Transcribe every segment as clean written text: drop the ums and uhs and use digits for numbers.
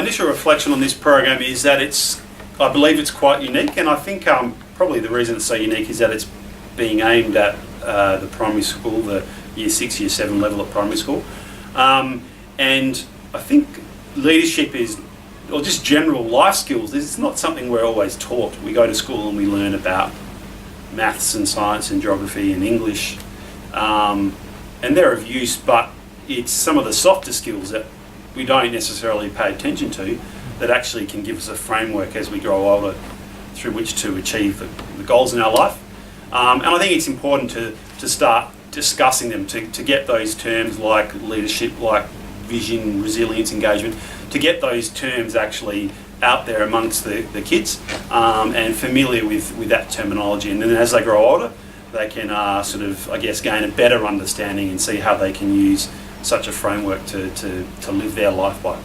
initial reflection on this program is that I believe it's quite unique, and I think probably the reason it's so unique is that it's being aimed at the primary school, the year 6, year 7 level at primary school. And I think leadership or just general life skills, it's not something we're always taught. We go to school and we learn about maths and science and geography and English, and they're of use, but it's some of the softer skills that we don't necessarily pay attention to that actually can give us a framework as we grow older through which to achieve the goals in our life. And I think it's important to start discussing them, to get those terms like leadership, like vision, resilience, engagement, to get those terms actually out there amongst the kids and familiar with that terminology. And then as they grow older, they can gain a better understanding and see how they can use such a framework to live their life by.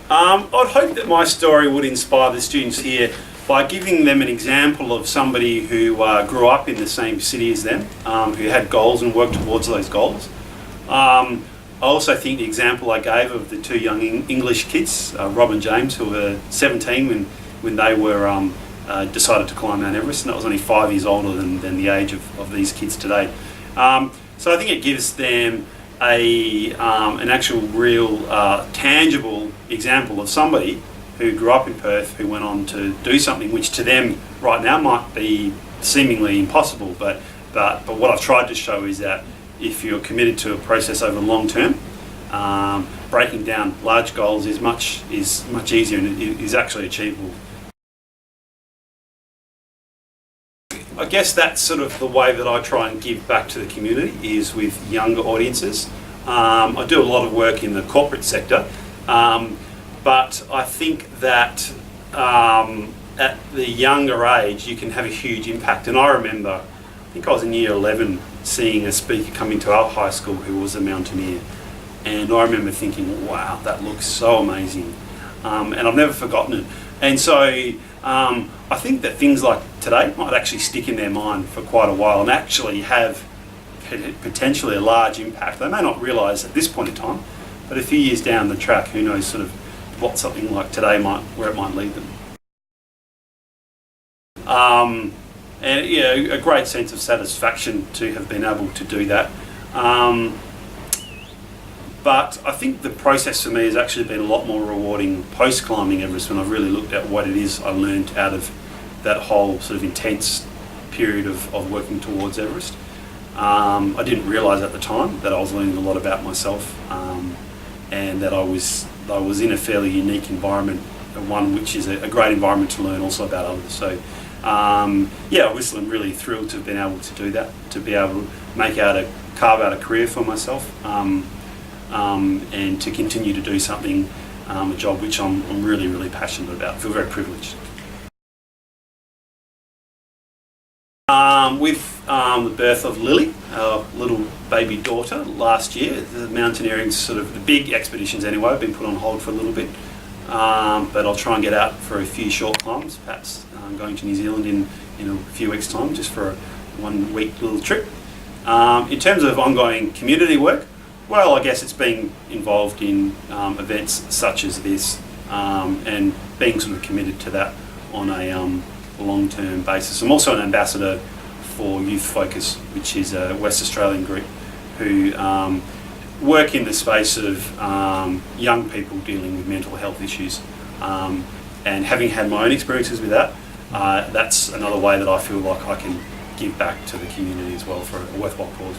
I'd hope that my story would inspire the students here by giving them an example of somebody who grew up in the same city as them, who had goals and worked towards those goals. I also think the example I gave of the 2 young English kids, Rob and James, who were 17 when they were decided to climb Mount Everest, and that was only 5 years older than the age of these kids today. So I think it gives them an actual real tangible example of somebody who grew up in Perth, who went on to do something which to them right now might be seemingly impossible, but what I've tried to show is that if you're committed to a process over the long term, breaking down large goals is much easier and it is actually achievable. I guess that's sort of the way that I try and give back to the community, is with younger audiences. I do a lot of work in the corporate sector, but I think that at the younger age you can have a huge impact. And I remember, I think I was in year 11, seeing a speaker come into our high school who was a mountaineer, and I remember thinking, wow, that looks so amazing, and I've never forgotten it. And so I think that things like today might actually stick in their mind for quite a while and actually have potentially a large impact. They may not realise at this point in time, but a few years down the track, who knows sort of what something like today where it might lead them. And yeah, a great sense of satisfaction to have been able to do that. But I think the process for me has actually been a lot more rewarding post-climbing Everest, when I've really looked at what it is I learned out of that whole sort of intense period of working towards Everest. I didn't realise at the time that I was learning a lot about myself, and that I was in a fairly unique environment, one which is a great environment to learn also about others. So yeah, obviously I'm really thrilled to have been able to do that, to be able to carve out a career for myself, and to continue to do something, a job which I'm really, really passionate about. I feel very privileged. With the birth of Lily, our little baby daughter, last year, the mountaineering, sort of the big expeditions anyway, have been put on hold for a little bit, but I'll try and get out for a few short climbs, perhaps going to New Zealand in a few weeks' time, just for a 1 week little trip. In terms of ongoing community work, well, I guess it's being involved in events such as this, and being sort of committed to that on a long-term basis. I'm also an ambassador for Youth Focus, which is a West Australian group who work in the space of young people dealing with mental health issues. And having had my own experiences with that, that's another way that I feel like I can give back to the community as well for a worthwhile cause.